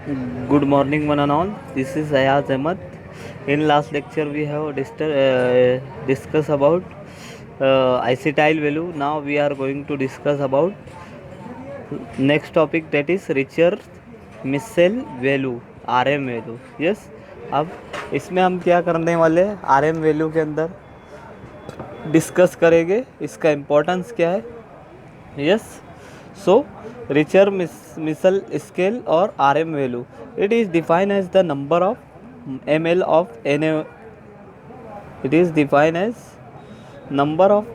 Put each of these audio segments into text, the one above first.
Good morning, one and all. This is Ayaz Ahmed. In last lecture, we have discussed about icetyl value. Now we are going to discuss about next topic, that is Richter Meissl value, RM value. Yes, अब इसमें हम क्या करने वाले हैं, RM value के अंदर discuss करेंगे इसका इम्पोर्टेंस क्या है. यस, सो रिचर मिसल स्केल और RM value, it is defined as the number of ml of Na. It is defined as number of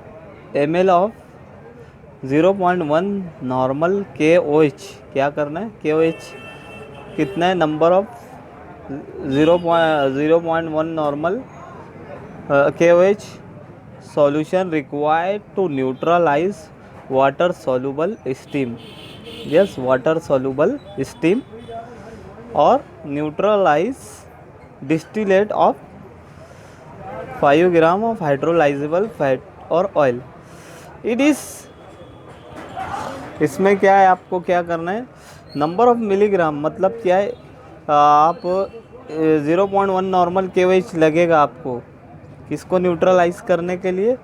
ml of 0.1 normal KOH. क्या करना है, KOH कितना है, number of 0.1 normal KOH solution required to neutralize water soluble steam. Yes, water soluble steam or neutralize distillate of 5 gram of hydrolyzable fat or oil. It is, इसमें क्या है, आपको क्या करना है, नंबर ऑफ मिलीग्राम मतलब क्या है, आप 0.1 नॉर्मल KOH लगेगा आपको किसको न्यूट्रलाइज करने के लिए,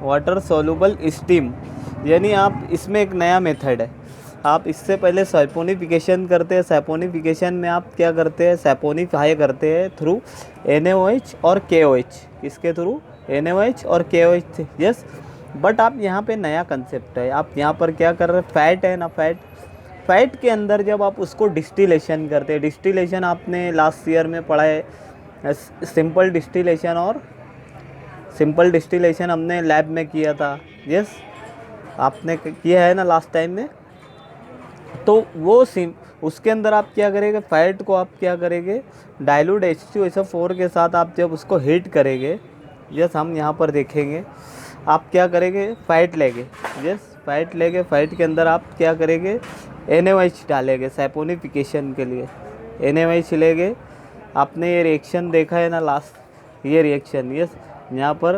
वाटर सॉल्युबल स्टीम. यानी आप इसमें एक नया मेथड है, आप इससे पहले सैपोनिफिकेशन करते हैं. सैपोनिफिकेशन में आप क्या करते हैं, सैपोनिफाई करते हैं थ्रू NaOH और KOH. किसके थ्रू, NaOH और KOH थे. यस, बट आप यहाँ पे नया कंसेप्ट है, आप यहाँ पर क्या कर रहे हैं, फैट है ना, फैट के अंदर जब आप उसको डिस्टिलेशन करते हैं, डिस्टिलेशन आपने लास्ट ईयर में पढ़ा है, सिंपल डिस्टिलेशन हमने लैब में किया था. यस, आपने किया है ना लास्ट टाइम में. तो वो उसके अंदर आप क्या करेंगे, फैट को आप क्या करेंगे, डाइल्यूट H2SO4 के साथ आप जब उसको हीट करेंगे. यस, हम यहाँ पर देखेंगे, आप क्या करेंगे, फैट लेंगे. यस, फैट लेंगे, फैट के अंदर आप क्या करेंगे, NaOH डालेंगे सैपोनिफिकेशन के लिए. NaOH लेंगे, आपने ये रिएक्शन देखा है ना लास्ट, ये रिएक्शन. यस, यहाँ पर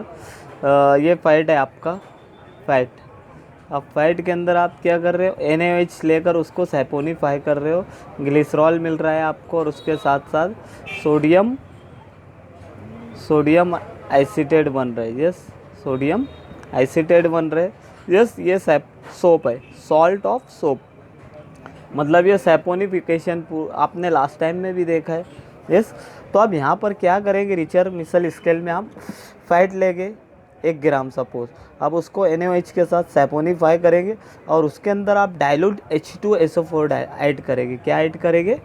ये फैट है आपका, फैट. अब फैट के अंदर आप क्या कर रहे हो, NaOH लेकर उसको सैपोनिफाई कर रहे हो, ग्लिसरॉल मिल रहा है आपको, और उसके साथ साथ सोडियम एसीटेट बन रहा है. यस, सोडियम एसीटेट बन रहे. यस, ये सोप है, सॉल्ट ऑफ सोप, मतलब ये सैपोनिफिकेशन आपने लास्ट टाइम में भी देखा है. यस, तो अब यहाँ पर क्या करेंगे, रिचर मिसल स्केल में आप फैट लेंगे 1 ग्राम सपोज, अब उसको NaOH के साथ सैपोनिफाई करेंगे और उसके अंदर आप डाइल्यूट H2SO4 ऐड करेंगे. क्या ऐड करेंगे,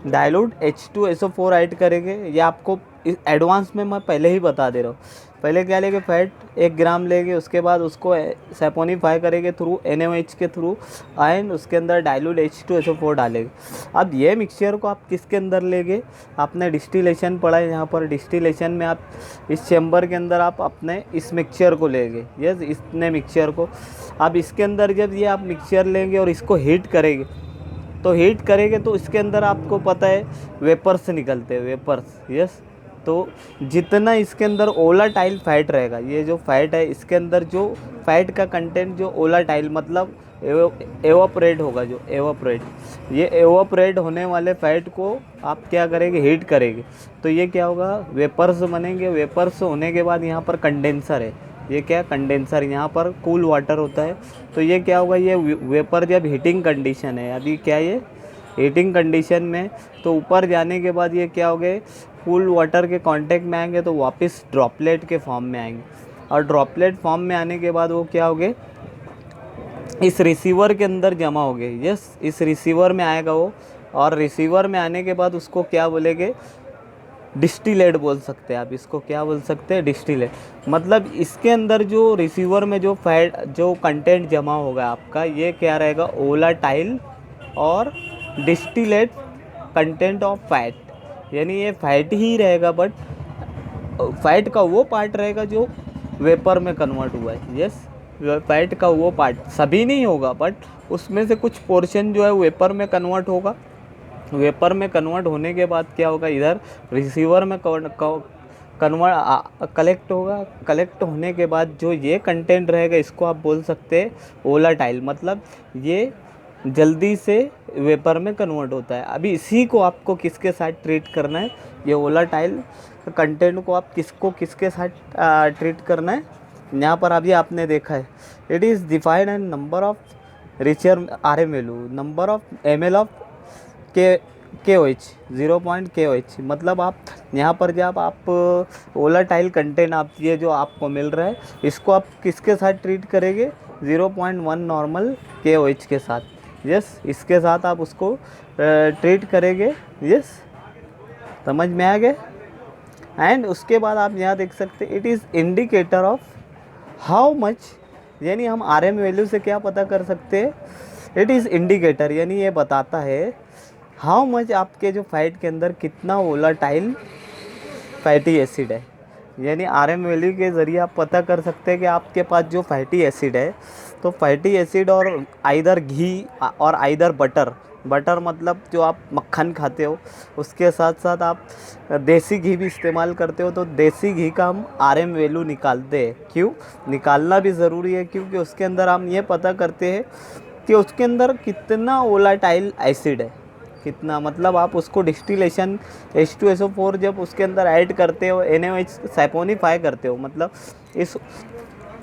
डाइल्यूट H2SO4 ऐड करेंगे. ये आपको एडवांस में मैं पहले ही बता दे रहा हूँ. पहले क्या लेंगे, फैट 1 ग्राम लेंगे, उसके बाद उसको सैपोनिफाई करेंगे थ्रू NaOH के थ्रू, एंड उसके अंदर डाइल्यूट H2SO4 डालेंगे. अब ये मिक्सचर को आप किसके अंदर लेंगे, आपने डिस्टिलेशन पढ़ा है, यहाँ पर डिस्टिलेशन में आप इस चैम्बर के अंदर आप अपने इस मिक्सचर को लेंगे. यस, इतने मिक्सचर को अब इसके अंदर जब ये आप मिक्सचर लेंगे और इसको हीट करेंगे, तो इसके अंदर आपको पता है वेपर्स निकलते हैं, वेपर्स. यस, तो जितना इसके अंदर ओलाटाइल फैट रहेगा, ये जो फैट है इसके अंदर जो फैट का कंटेंट जो ओलाटाइल मतलब एवापोरेट होगा, जो ये एवापोरेट होने वाले फैट को आप क्या करेंगे, हीट करेंगे, तो ये क्या होगा, वेपर्स बनेंगे. वेपर्स होने के बाद यहाँ पर कंडेंसर है, ये क्या, कंडेंसर, यहाँ पर कूल वाटर होता है. तो ये क्या होगा, ये वेपर जब हीटिंग कंडीशन है, अभी क्या ये हीटिंग कंडीशन में, तो ऊपर जाने के बाद ये क्या हो गए, कूल वाटर के कांटेक्ट में आएंगे तो वापस ड्रॉपलेट के फॉर्म में आएंगे, और ड्रॉपलेट फॉर्म में आने के बाद वो क्या हो गए, इस रिसीवर के अंदर जमा हो गए. यस, इस रिसीवर में आएगा वो, और रिसीवर में आने के बाद उसको क्या बोलेंगे, डिस्टिलेट बोल सकते हैं आप इसको. क्या बोल सकते हैं, डिस्टिलेट. मतलब इसके अंदर जो रिसीवर में जो फैट जो कंटेंट जमा होगा आपका, ये क्या रहेगा, ओलाटाइल और डिस्टिलेट कंटेंट ऑफ फैट. यानी ये फैट ही रहेगा, बट फैट का वो पार्ट रहेगा जो वेपर में कन्वर्ट हुआ है. यस, फैट का वो पार्ट सभी नहीं होगा, बट उसमें से कुछ पोर्शन जो है वेपर में कन्वर्ट होगा. वेपर में कन्वर्ट होने के बाद क्या होगा, इधर रिसीवर में कलेक्ट होगा। कलेक्ट होने के बाद जो ये कंटेंट रहेगा इसको आप बोल सकते हैं वोलेटाइल, मतलब ये जल्दी से वेपर में कन्वर्ट होता है। अभी इसी को आपको किसके साथ ट्रीट करना है, ये वोलेटाइल कंटेंट को आप किसके साथ ट्रीट करना है। यहाँ पर अभी आपने देखा है it is defined and number of Reichert RM value, number of ml of KOH 0. KOH, मतलब आप यहाँ पर जब आप वोलेटाइल कंटेंट आप ये जो आपको मिल रहा है इसको आप किसके साथ ट्रीट करेंगे, 0.1 नॉर्मल KOH के साथ। यस, इसके साथ आप उसको ट्रीट करेंगे। यस, समझ में आ गया। एंड उसके बाद आप यहाँ देख सकते it is indicator of how much, यानी हम RM वैल्यू से क्या पता कर सकते हैं, इट इज़ इंडिकेटर, यानी ये बताता है हाउ मच आपके जो फैट के अंदर कितना वोलेटाइल फैटी एसिड है। यानी RM वैल्यू के ज़रिए आप पता कर सकते हैं कि आपके पास जो फैटी एसिड है, तो फैटी एसिड और आइदर घी और आइदर बटर मतलब जो आप मक्खन खाते हो, उसके साथ साथ आप देसी घी भी इस्तेमाल करते हो, तो देसी घी का हम RM वैल्यू निकालते हैं। क्यों निकालना भी ज़रूरी है, क्योंकि उसके अंदर हम ये पता करते हैं कि उसके अंदर कितना वोलेटाइल एसिड है, कितना, मतलब आप उसको डिस्टिलेशन H2SO4 जब उसके अंदर ऐड करते हो, NaOH सैपोनीफाई करते हो, मतलब इस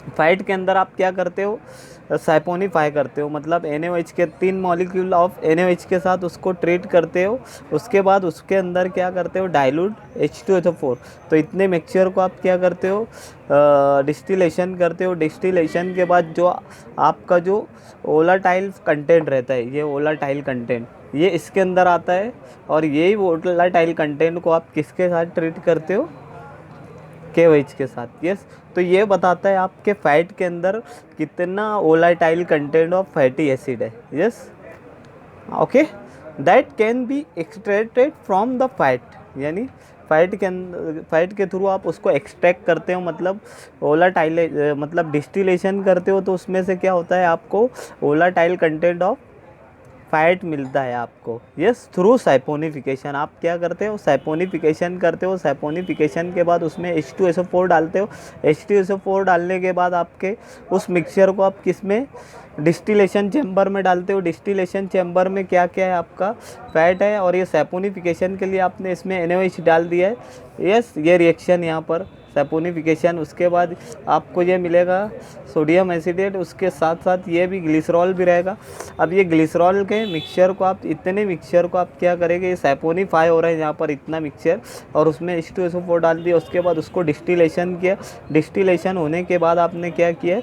फैट के अंदर आप क्या करते हो, सैपोनीफाई करते हो, मतलब NaOH के 3 मॉलिक्यूल ऑफ NaOH के साथ उसको ट्रीट करते हो। उसके बाद उसके अंदर क्या करते हो, डाइल्यूट H2SO4, तो इतने मिक्सचर को आप क्या करते हो, डिस्टिलेशन करते हो। डिस्टिलेशन के बाद जो आपका जो वोलेटाइल कंटेंट रहता है, ये वोलेटाइल कंटेंट ये इसके अंदर आता है, और यही वोलेटाइल कंटेंट को आप किसके साथ ट्रीट करते हो, KOH के साथ। यस, तो ये बताता है आपके फैट के अंदर कितना volatile content of fatty acid है। Yes, okay, that can be extracted from the fat, यानी फैट के थ्रू आप उसको एक्सट्रैक्ट करते हो, मतलब वोलेटाइल मतलब डिस्टिलेशन करते हो, तो उसमें से क्या होता है, आपको वोलेटाइल कंटेंट ऑफ फैट मिलता है आपको। Yes, through saponification. आप क्या करते हो, सैपोनिफिकेशन करते हो। सैपोनिफिकेशन के बाद उसमें H2SO4 डालते हो। H2SO4 डालने के बाद आपके उस मिक्सचर को आप किस में, डिस्टिलेशन चैम्बर में डालते हो। डिस्टिलेशन चैम्बर में क्या क्या है, आपका फैट है, और ये सैपोनिफिकेशन के लिए आपने इसमें NaOH डाल दिया है। यस, ये रिएक्शन यहाँ पर सैपोनिफिकेशन, उसके बाद आपको ये मिलेगा सोडियम एसिडेट, उसके साथ साथ ये भी ग्लिसरॉल भी रहेगा। अब ये ग्लिसरॉल के मिक्सचर को आप, इतने मिक्सचर को आप क्या करेंगे, ये सैपोनीफाई हो रहा है यहाँ पर इतना मिक्सचर, और उसमें H2SO4 डाल दिया। उसके बाद उसको डिस्टिलेशन किया। डिस्टिलेशन होने के बाद आपने क्या किया,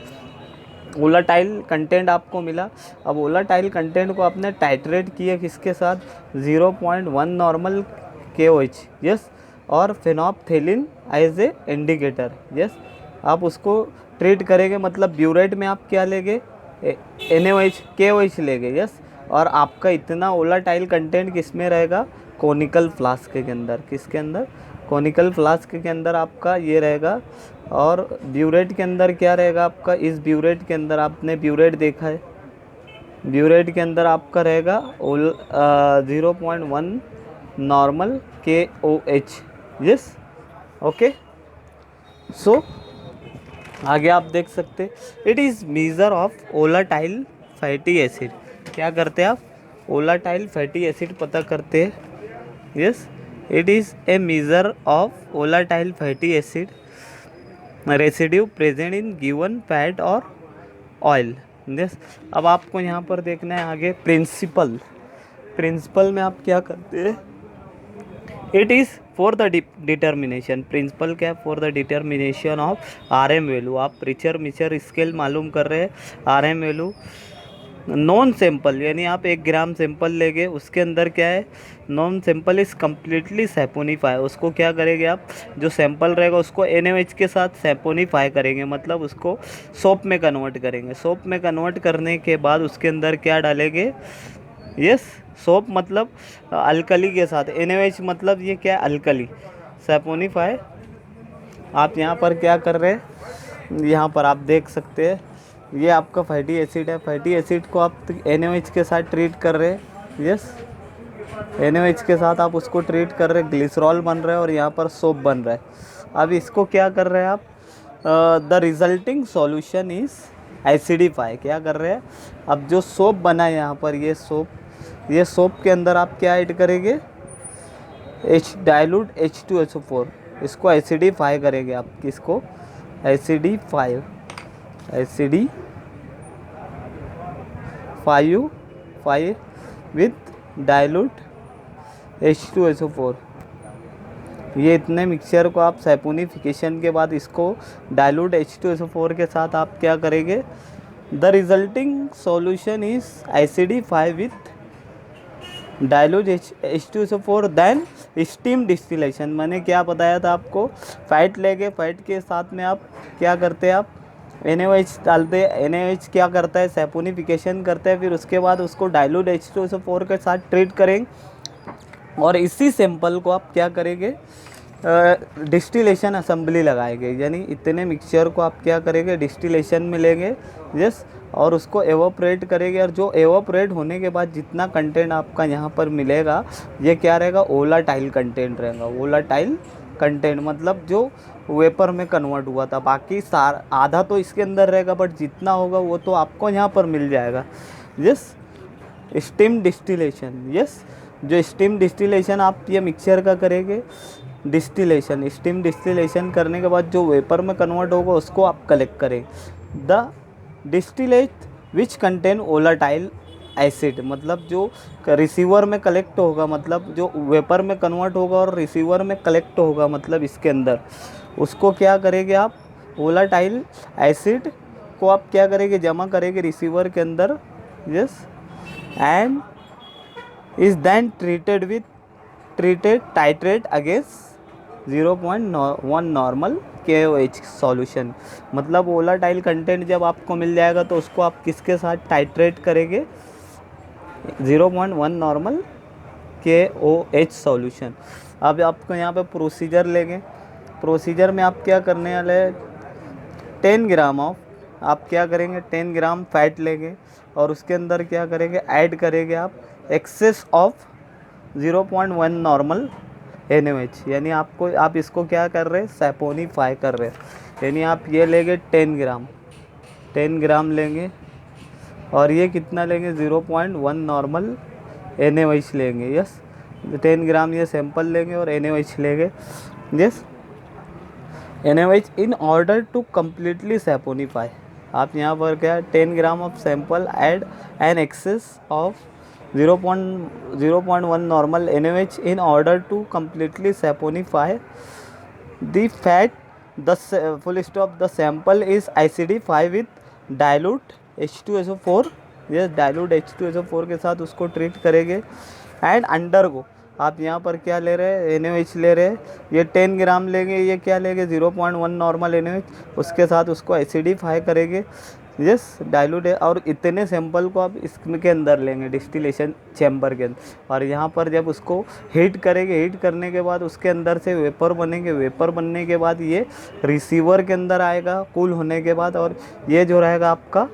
वोलेटाइल कंटेंट आपको मिला। अब वोलेटाइल कंटेंट को आपने टाइट्रेट किया किसके साथ, 0.1 नॉर्मल KOH। यस, और फेनोप्थेलिन एज ए इंडिकेटर। यस, आप उसको ट्रीट करेंगे, मतलब ब्यूरेट में आप क्या लेंगे, NaOH KOH लेंगे। यस, और आपका इतना वोलेटाइल कंटेंट किस में रहेगा, कोनिकल फ्लास्क के अंदर। किसके अंदर, कोनिकल फ्लास्क के अंदर आपका ये रहेगा। और ब्यूरेट के अंदर क्या रहेगा आपका, इस ब्यूरेट के अंदर आपने ब्यूरेट देखा है, ब्यूरेट के अंदर आपका रहेगा 0.1 नॉर्मल KOH। यस, ओके, सो आगे आप देख सकते, it is measure of volatile fatty acid. क्या करते हैं आप, वोलेटाइल फैटी एसिड पता करते हैं। Yes, it is a measure of volatile fatty acid residue present in given fat और ऑयल। यस, अब आपको यहाँ पर देखना है आगे प्रिंसिपल में आप क्या करते हैं, it is for the determination. Principle क्या है, for the determination of RM value. आप रिचर मिचर स्केल मालूम कर रहे हैं, RM वैल्यू नॉन सैंपल, यानी आप 1 ग्राम सैंपल लेंगे, उसके अंदर क्या है, नॉन सैंपल इज़ कम्प्लीटली सैपोनीफाई। उसको क्या करेंगे आप, जो सैंपल रहेगा उसको NaOH के साथ सैपोनीफाई करेंगे, मतलब उसको सोप में कन्वर्ट करेंगे। सोप में कन्वर्ट करने के बाद उसके अंदर क्या डालेंगे, यस, सोप मतलब अल्कली के साथ, NaOH मतलब ये क्या है, अल्कली, सैपोनीफाई। आप यहाँ पर क्या कर रहे हैं, यहाँ पर आप देख सकते हैं ये आपका फैटी एसिड है। फैटी एसिड को आप NaOH के साथ ट्रीट कर रहे हैं। यस, NaOH के साथ आप उसको ट्रीट कर रहे हैं, ग्लिसरॉल बन रहा है और यहाँ पर सोप बन रहा है। अब इसको क्या कर रहे हैं आप, the resulting solution is acidify, क्या कर रहे हैं, अब जो सोप बना है यहाँ पर, ये सोप के अंदर आप क्या ऐड करेंगे, डाइल्यूट H2SO4, इसको एसिडिफाई करेंगे आप, किसको, एसिडिफाई विथ डाइल्यूट H2SO4। ये इतने मिक्सचर को आप सैपोनिफिकेशन के बाद इसको डाइल्यूट H2SO4 के साथ आप क्या करेंगे, the resulting solution is acidify with dilute H2SO4 then steam distillation. मैंने क्या बताया था आपको, फैट लेके फैट के साथ में आप क्या करते हैं, आप NaOH डालते हैं, NaOH क्या करता है, सैपोनिफिकेशन करता है, फिर उसके बाद उसको डाइल्यूट H2SO4 के साथ ट्रीट करेंगे और इसी सैंपल को आप क्या करेंगे, डिस्टिलेशन असेंबली लगाएंगे, यानी इतने मिक्सचर को आप क्या करेंगे, डिस्टिलेशन में लेंगे, यस, और उसको एवोपरेट करेंगे, और जो एवोपरेट होने के बाद जितना कंटेंट आपका यहाँ पर मिलेगा, ये क्या रहेगा, वोलाटाइल कंटेंट रहेगा। वोलाटाइल कंटेंट मतलब जो वेपर में कन्वर्ट हुआ था, बाकी आधा तो इसके अंदर रहेगा, बट जितना होगा वो तो आपको यहाँ पर मिल जाएगा। यस, स्टीम डिस्टिलेशन, यस, जो स्टीम डिस्टिलेशन आप ये मिक्सचर का करेंगे, डिस्टिलेशन, स्टीम डिस्टिलेशन करने के बाद जो वेपर में कन्वर्ट होगा उसको आप कलेक्ट करें, the distillate which contain volatile acid, मतलब जो रिसीवर में कलेक्ट होगा, मतलब जो वेपर में कन्वर्ट होगा और रिसीवर में कलेक्ट होगा, मतलब इसके अंदर उसको क्या करेंगे आप, वोलाटाइल एसिड को आप क्या करेंगे, जमा करेंगे रिसीवर के अंदर, yes, and is then treated titrate against 0.1 normal KOH solution. मतलब वोलाटाइल कंटेंट जब आपको मिल जाएगा तो उसको आप किसके साथ टाइट्रेट करेंगे, 0.1 नॉर्मल KOH सॉल्यूशन। अब आपको यहाँ पे प्रोसीजर लेंगे, प्रोसीजर में आप क्या करने वाले, 10 ग्राम ऑफ, आप क्या करेंगे, 10 ग्राम फैट लेंगे और उसके अंदर क्या करेंगे, ऐड करेंगे आप एक्सेस ऑफ 0.1 नॉर्मल NaOH, यानी आप इसको क्या कर रहे हैं, सैपोनिफाई कर रहे हैं, यानी आप ये लेंगे 10 ग्राम लेंगे और ये कितना लेंगे, 0.1 नॉर्मल NaOH लेंगे, यस, 10 ग्राम ये सैंपल लेंगे और NaOH लेंगे, yes, NaOH in order to completely saponify. आप यहाँ पर क्या, 10 gram of sample add an excess of 0.1 normal NaOH in order to completely saponify the fat. The full stop, the sample is acidify with dilute H2SO4, yes, dilute H2SO4 के साथ उसको treat करेंगे and under को आप यहाँ पर क्या ले रहे हैं, NaOH ले रहे हैं, ये 10 ग्राम लेंगे, ये क्या लेंगे, 0.1 नॉर्मल NaOH, उसके साथ उसको एसिडिफाई करेंगे, यस, डाइल्यूट है, और इतने सैंपल को आप इसके अंदर लेंगे डिस्टिलेशन चैम्बर के अंदर, और यहाँ पर जब उसको हीट करेंगे, हीट करने के बाद उसके अंदर से वेपर बनेंगे, वेपर बनने के बाद ये रिसीवर के अंदर आएगा कूल होने के बाद, और ये जो रहेगा आपका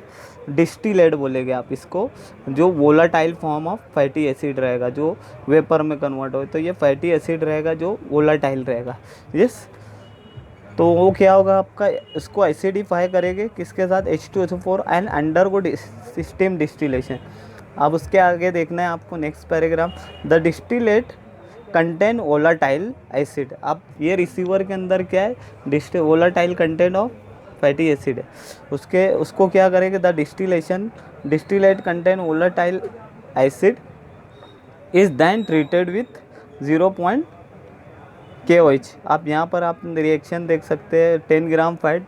डिस्टिलेट बोलेंगे आप इसको, जो volatile form of fatty acid रहेगा, जो वेपर में कन्वर्ट हो, तो ये फैटी एसिड रहेगा जो वोलाटाइल रहेगा, यस। तो वो क्या होगा आपका, इसको एसिडिफाई करेंगे किसके साथ, H2SO4 and undergo steam distillation. अब उसके आगे देखना है आपको next paragraph, the distillate contain volatile acid. अब ये रिसीवर के अंदर क्या है, volatile content of fatty acid है, उसको क्या करेंगे, the distillate contain volatile acid is then treated with 0. KOH। आप यहाँ पर आप रिएक्शन देख सकते हैं, 10 ग्राम फैट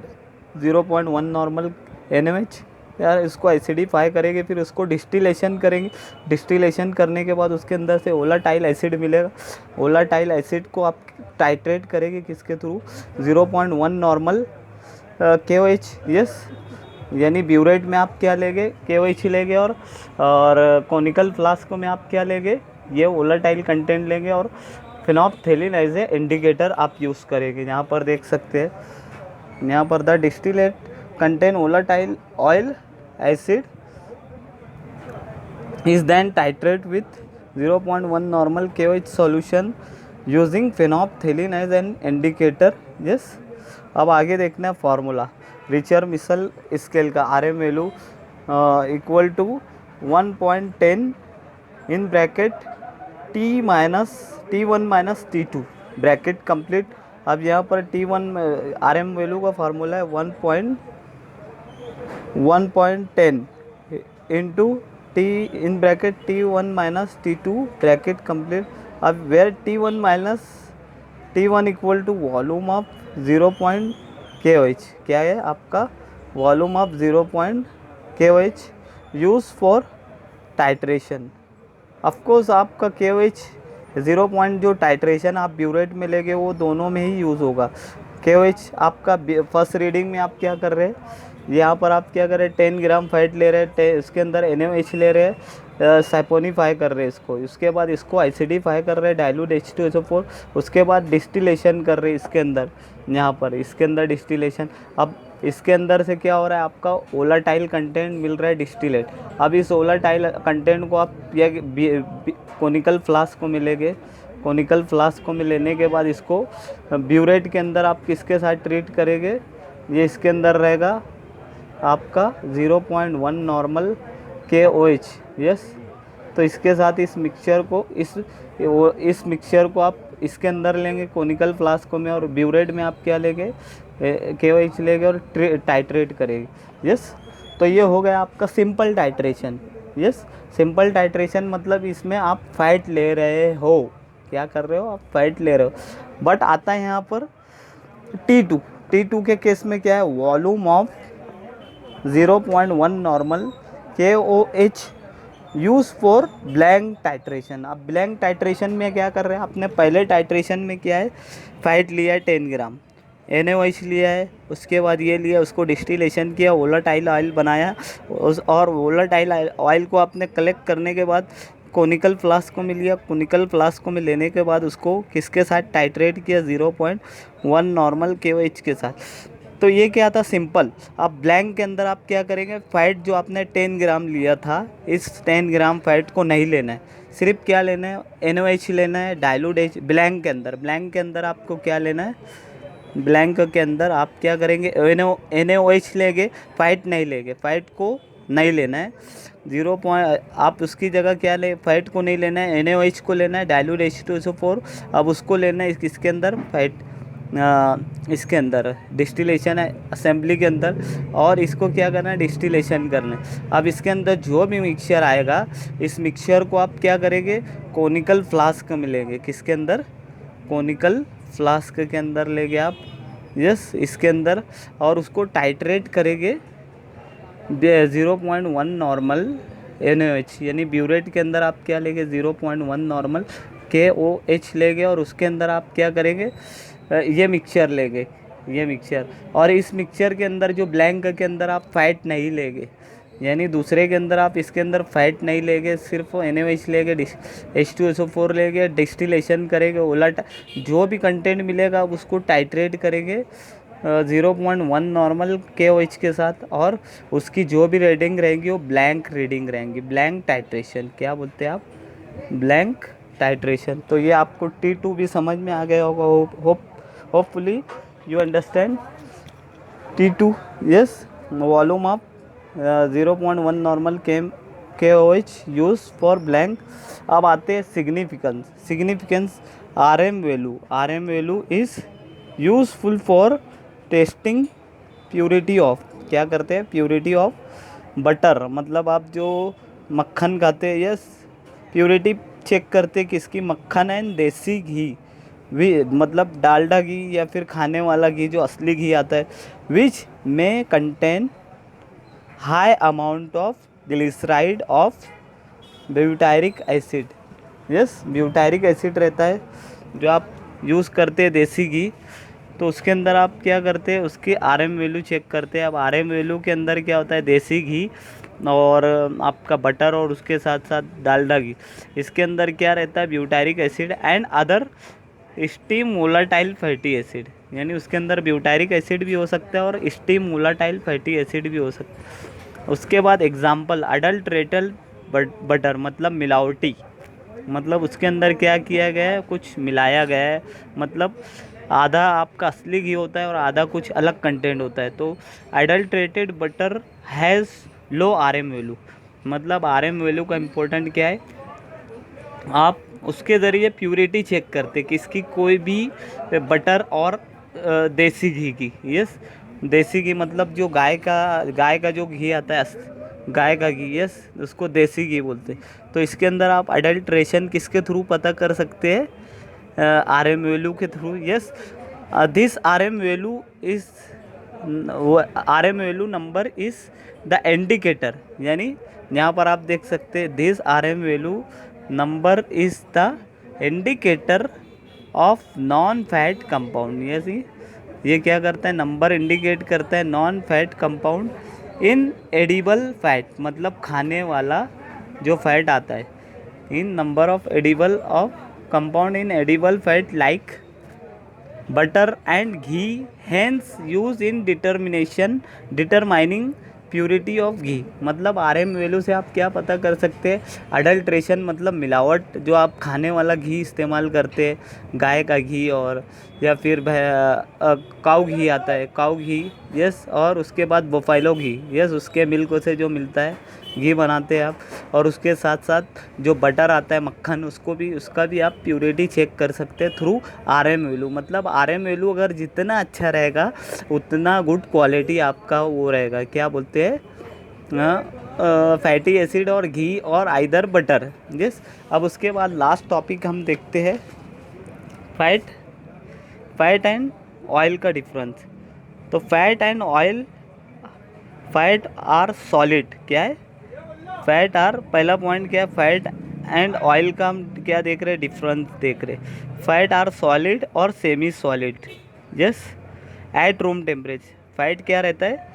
0.1 नॉर्मल NaOH, यार इसको एसिडिफाई करेंगे, फिर उसको डिस्टिलेशन करेंगे, डिस्टिलेशन करने के बाद उसके अंदर से वोलाटाइल एसिड मिलेगा, वोलाटाइल एसिड को आप टाइट्रेट करेंगे किसके थ्रू, 0.1 नॉर्मल KOH, यस, यानी ब्यूरेट में आप क्या लेंगे, KOH लेंगे, और कॉनिकल फ्लास्क में आप क्या लेंगे, ये वोलाटाइल कंटेंट लेंगे, और फिनोप्थेलिन एज ए इंडिकेटर आप यूज़ करेंगे। यहाँ पर देख सकते हैं, यहाँ पर the distillate contain volatile oil acid is then titrate with 0.1 normal KOH solution using phenolphthalein as an indicator. Yes, अब आगे देखना है फॉर्मूला। रिचर मिसल स्केल का RM value equal to 1.10 in bracket T1 minus T2 bracket complete. अब यहाँ पर T1 RM value का formula है 1.10 into T in bracket T1 minus T2 bracket complete. अब where T1 equal to volume of 0.KOH, क्या है आपका volume of 0.KOH use for titration. Of course आपका KOH 0 पॉइंट जो टाइट्रेशन आप ब्यूरेट में लेंगे वो दोनों में ही यूज़ होगा। KOH आपका फर्स्ट रीडिंग में आप क्या कर रहे हैं, यहाँ पर आप क्या कर रहे हैं 10 ग्राम फैट ले रहे हैं, इसके अंदर NaOH ले रहे हैं, सैपोनीफाई कर रहे हैं इसको, उसके बाद इसको एसिडिफाई कर रहे हैं डाइल्यूट H2SO4, उसके बाद डिस्टिलेशन कर रहे हैं इसके अंदर, यहाँ पर इसके अंदर डिस्टिलेशन। अब इसके अंदर से क्या हो रहा है आपका वोलेटाइल कंटेंट मिल रहा है डिस्टिलेट। अब इस वोलेटाइल कंटेंट को आप कोनिकल फ्लास्क को मिलेंगे, कोनिकल फ्लास्क को लेने के बाद इसको ब्यूरेट के अंदर आप किसके साथ ट्रीट करेंगे, ये इसके अंदर रहेगा आपका 0.1 नॉर्मल KOH। यस, तो इसके साथ इस मिक्सचर को इस मिक्सचर को आप इसके अंदर लेंगे कोनिकल फ्लास्क में, और ब्यूरेट में आप क्या लेंगे KOH लेंगे और टाइट्रेट करेंगे। यस, तो ये हो गया आपका simple titration. Yes, simple titration मतलब इसमें आप फैट ले रहे हो, क्या कर रहे हो आप फैट ले रहे हो। बट आता है यहाँ पर T2 के केस में क्या है, volume of 0.1 normal KOH use for blank titration. अब ब्लैंक टाइट्रेशन में क्या कर रहे हैं, आपने पहले टाइट्रेशन में क्या है फैट लिया है 10 ग्राम, NaOH लिया है, उसके बाद ये लिया, उसको डिस्टिलेशन किया, वोलेटाइल ऑयल बनाया, और वोलेटाइल ऑयल को आपने कलेक्ट करने के बाद कोनिकल फ्लास्क को मिल लिया, कोनिकल फ्लास्क को लेने के बाद उसको किसके साथ टाइट्रेट किया 0.1 नॉर्मल KOH के साथ। तो ये क्या था सिंपल। अब ब्लैंक के अंदर आप क्या करेंगे, फैट जो आपने 10 ग्राम लिया था, इस 10 ग्राम फैट को नहीं लेना है, सिर्फ क्या लेना है NaOH लेना है डाइल्यूट H। ब्लैंक के अंदर आपको क्या लेना है, ब्लैंक के अंदर आप क्या करेंगे NaOH लेंगे, फैट नहीं लेंगे, फैट को नहीं लेना है 0 पॉइंट, आप उसकी जगह क्या ले, फैट को नहीं लेना है, NaOH को लेना है डाइल्यूट H2SO4। अब उसको लेना है इसके अंदर फैट, इसके अंदर डिस्टिलेशन है असेंबली के अंदर, और इसको क्या करना है डिस्टिलेशन करना है। अब इसके अंदर जो भी मिक्सचर आएगा, इस मिक्सचर को आप क्या करेंगे कोनिकल फ्लास्क में लेंगे, किसके अंदर कोनिकल फ्लास्क के अंदर लेंगे आप। यस, इसके अंदर, और उसको टाइट्रेट करेंगे 0.1 नॉर्मल NaOH, यानी ब्यूरेट के अंदर आप क्या लेंगे 0.1 नॉर्मल KOH लेंगे, और उसके अंदर आप क्या करेंगे ये मिक्सचर लेंगे, ये मिक्सचर, और इस मिक्सचर के अंदर जो ब्लैंक के अंदर आप फैट नहीं लेंगे, यानी दूसरे के अंदर आप इसके अंदर फैट नहीं लेंगे, सिर्फ NaOH लेंगे, H2SO4 लेंगे, डिस्टिलेशन करेंगे, उलट जो भी कंटेंट मिलेगा उसको टाइट्रेट करेंगे 0.1 नॉर्मल KOH के साथ, और उसकी जो भी रीडिंग रहेंगी वो ब्लैंक रीडिंग रहेंगी, ब्लैंक टाइट्रेशन, क्या बोलते हैं आप ब्लैंक टाइट्रेशन। तो ये आपको T2 भी समझ में आ गया होगा, hopefully you understand T2। Yes, volume of 0.1 normal KOH use for blank. अब आते हैं significance RM value is useful for testing purity of, क्या करते हैं प्योरिटी ऑफ बटर, मतलब आप जो मक्खन खाते हैं, यस प्योरिटी चेक करते किसकी, मक्खन एंड देसी घी, मतलब डालडा घी या फिर खाने वाला घी जो असली घी आता है, विच में contain high amount of glyceride of butyric acid. Yes, butyric acid रहता है जो आप यूज़ करते हैं देसी घी, तो उसके अंदर आप क्या करते हैं उसकी RM वैल्यू चेक करते हैं। अब RM वैल्यू के अंदर क्या होता है देसी घी और आपका बटर और उसके साथ साथ डालडा घी, इसके अंदर क्या रहता है butyric acid and other steam volatile fatty acid, यानी उसके अंदर ब्यूटायरिक एसिड भी हो सकता है और स्टीम वोलेटाइल फैटी एसिड भी हो सकता है। उसके बाद एग्जाम्पल अडल्ट्रेटेड बटर, मतलब मिलावटी, मतलब उसके अंदर क्या किया गया है, कुछ मिलाया गया है, मतलब आधा आपका असली घी होता है और आधा कुछ अलग कंटेंट होता है। तो adulterated butter has low RM value, मतलब आरएम वैल्यू का इम्पोर्टेंट क्या है, आप उसके ज़रिए प्योरिटी चेक करते किसकी, कोई भी बटर और देसी घी की। यस, देसी घी मतलब जो गाय का जो घी आता है, गाय का घी, यस, उसको देसी घी बोलते। तो इसके अंदर आप अडल्ट्रेशन किसके थ्रू पता कर सकते हैं, आर एम वैल्यू के थ्रू। Yes, this R M value is, R M value number is the indicator, यानी यहाँ पर आप देख सकते हैं this R M value number is the indicator of non fat compound. ये क्या करता है, नंबर इंडिकेट करता है non fat compound in edible fat, मतलब खाने वाला जो फैट आता है, in number of edible of compound in edible fat like butter and ghee, hence use in determining purity of ghee. मतलब आर एम वैल्यू से आप क्या पता कर सकते हैं, अडल्ट्रेशन मतलब मिलावट, जो आप खाने वाला घी इस्तेमाल करते हैं, गाय का घी और या फिर काऊ घी आता है, काऊ घी, यस, और उसके बाद बफेलो घी, यस, उसके मिल्क से जो मिलता है घी बनाते हैं आप, और उसके साथ साथ जो बटर आता है, मक्खन, उसका भी आप प्योरिटी चेक कर सकते हैं थ्रू आर एम वैल्यू। मतलब आर एम वैल्यू अगर जितना अच्छा रहेगा उतना गुड क्वालिटी आपका वो रहेगा, क्या बोलते हैं, फैटी एसिड और घी और आइदर बटर। यस, अब उसके बाद लास्ट टॉपिक हम देखते हैं फैट एंड ऑयल का डिफरेंस। तो fat and oil, fat are solid, क्या है, फैट आर, पहला पॉइंट क्या है, फैट एंड ऑयल का हम क्या देख रहे हैं, डिफरेंस देख रहे हैं। फैट आर सॉलिड और semi solid, yes, eight room temperature. Fat क्या रहता है,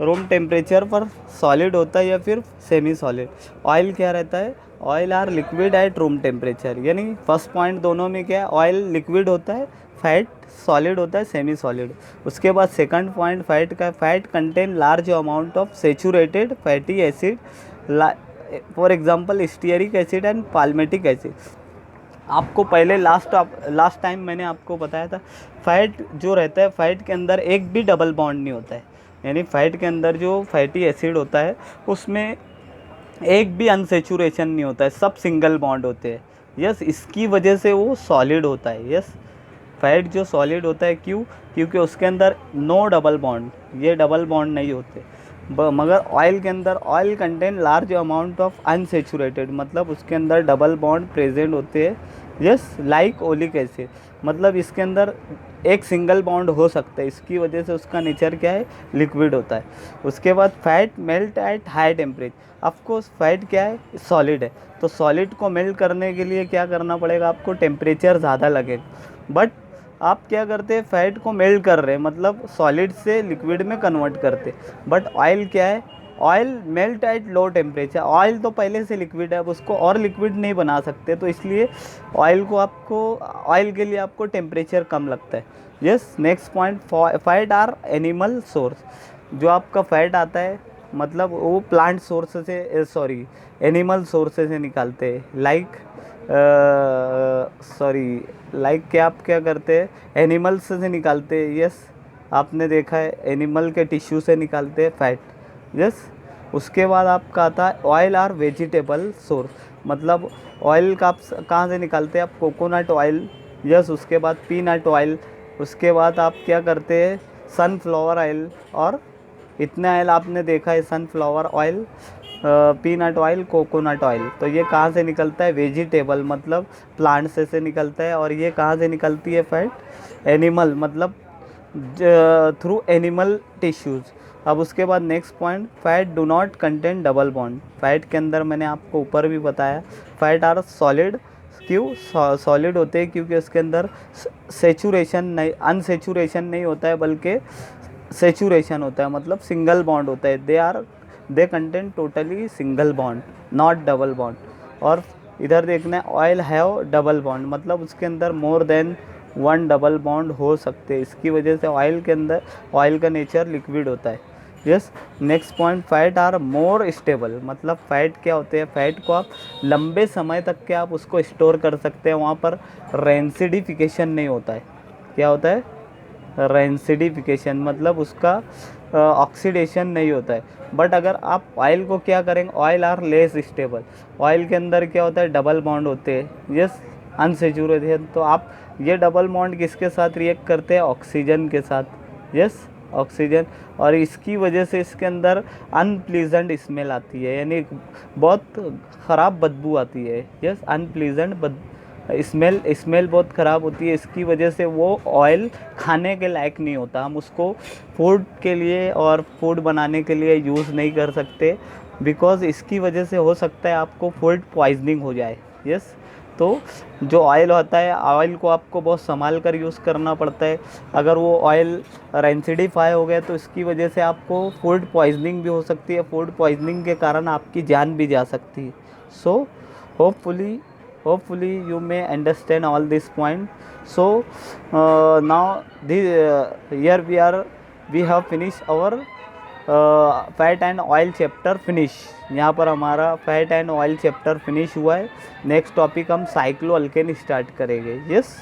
रूम टेम्परेचर पर सॉलिड होता है या फिर सेमी सॉलिड। ऑयल क्या रहता है, oil are liquid at room temperature, यानी फर्स्ट पॉइंट दोनों में क्या है, ऑयल लिक्विड होता है, फैट सॉलिड होता है, सेमी सॉलिड। उसके बाद सेकंड पॉइंट फैट का, fat contain large amount of saturated fatty acid, for example stearic acid and palmitic acid. आपको पहले लास्ट टाइम मैंने आपको बताया था, फैट जो रहता है, फैट के अंदर एक भी डबल बॉन्ड नहीं होता है, यानी फैट के अंदर जो फैटी एसिड होता है उसमें एक भी अनसेचुरेशन नहीं होता है, सब सिंगल बॉन्ड होते हैं। यस, इसकी वजह से वो सॉलिड होता है। यस, फैट जो सॉलिड होता है, क्यों, क्योंकि उसके अंदर नो डबल बॉन्ड, ये डबल बॉन्ड नहीं होते। मगर ऑयल के अंदर, oil contain large amount of unsaturated, मतलब उसके अंदर डबल बॉन्ड प्रेजेंट होते हैं। यस, लाइक ओलिक एसिड, मतलब इसके अंदर एक सिंगल बॉन्ड हो सकता है, इसकी वजह से उसका नेचर क्या है, लिक्विड होता है। उसके बाद fat melt at high temperature. Of course fat क्या है, सॉलिड है, तो सॉलिड को मेल्ट करने के लिए क्या करना पड़ेगा आपको, टेम्परेचर ज़्यादा लगेगा। बट आप क्या करते हैं, फैट को मेल्ट कर रहे हैं, मतलब सॉलिड से लिक्विड में कन्वर्ट करते। बट ऑयल क्या है, oil melt at low temperature. Oil तो पहले से लिक्विड है, अब उसको और लिक्विड नहीं बना सकते, तो इसलिए ऑयल के लिए आपको टेम्परेचर कम लगता है। Yes, next point, fat are animal source. जो आपका फैट आता है, मतलब वो प्लांट सोर्स से, सॉरी, एनिमल सोर्स से निकालते हैं, लाइक क्या, आप क्या करते हैं, एनिमल्स से निकालते हैं। यस, आपने देखा है एनिमल के टिश्यू से निकालते हैं फैट। यस, उसके बाद आपका आता है ऑयल आर वेजिटेबल सोर्स, मतलब ऑयल का आप कहाँ से निकालते हैं, आप कोकोनट ऑयल। यस, उसके बाद पीनट ऑयल, उसके बाद आप क्या करते हैं, सनफ्लावर ऑयल, और इतने ऑयल आपने देखा है, sunflower oil, peanut oil, coconut oil. तो ये कहाँ से निकलता है, वेजिटेबल, मतलब प्लांट से निकलता है। और ये कहाँ से निकलती है फैट, एनिमल, मतलब थ्रू एनिमल टिश्यूज़। अब उसके बाद next point, fat do not contain double bond. Fat के अंदर मैंने आपको ऊपर भी बताया, फैट आर सॉलिड, क्यों सॉलिड होते हैं, क्योंकि उसके अंदर सेचुरेशन नहीं, अनसेचुरेशन नहीं होता है, बल्कि सेचुरेशन होता है, मतलब सिंगल बॉन्ड होता है। They contain totally single bond, not double bond. और इधर देखना है, ऑयल हैव डबल बॉन्ड, मतलब उसके अंदर more than one double bond हो सकते हैं। इसकी वजह से ऑयल के अंदर, ऑयल का नेचर लिक्विड होता है। Yes. Next point, fat are more stable, मतलब फैट क्या होते हैं, फैट को आप लंबे समय तक के आप उसको स्टोर कर सकते हैं, वहाँ पर रेंसिडिफिकेशन नहीं होता है। क्या होता है, रेंसिडिफिकेशन, मतलब उसका ऑक्सीडेशन नहीं होता है। बट अगर आप ऑयल को क्या करेंगे, oil are less stable, oil के अंदर क्या होता है, डबल बॉन्ड होते हैं, यस, अनसेचुरेशन। तो आप ये डबल बॉन्ड किसके साथ रिएक्ट करते हैं, ऑक्सीजन के साथ, यस, ऑक्सीजन। और इसकी वजह से इसके अंदर अनप्लीजेंट स्मेल आती है, यानी बहुत ख़राब बदबू आती है, यस, अनप्लीजेंट स्मेल बहुत ख़राब होती है। इसकी वजह से वो ऑयल खाने के लायक नहीं होता, हम उसको फूड के लिए और फूड बनाने के लिए यूज़ नहीं कर सकते, बिकॉज़ इसकी वजह से हो सकता है आपको फूड पॉइजनिंग हो जाए, यस। तो जो ऑयल होता है, ऑयल को आपको बहुत संभाल कर यूज़ करना पड़ता है। अगर वो ऑयल रेंसिडिफाई हो गया तो इसकी वजह से आपको फूड पॉइजनिंग भी हो सकती है, फूड पॉइजनिंग के कारण आपकी जान भी जा सकती है। सो hopefully you may understand all this point. So now here we have finished our fat and oil chapter finish. यहाँ पर हमारा fat and oil chapter finish हुआ है। नेक्स्ट टॉपिक हम साइक्लो अल्केन स्टार्ट करेंगे, यस।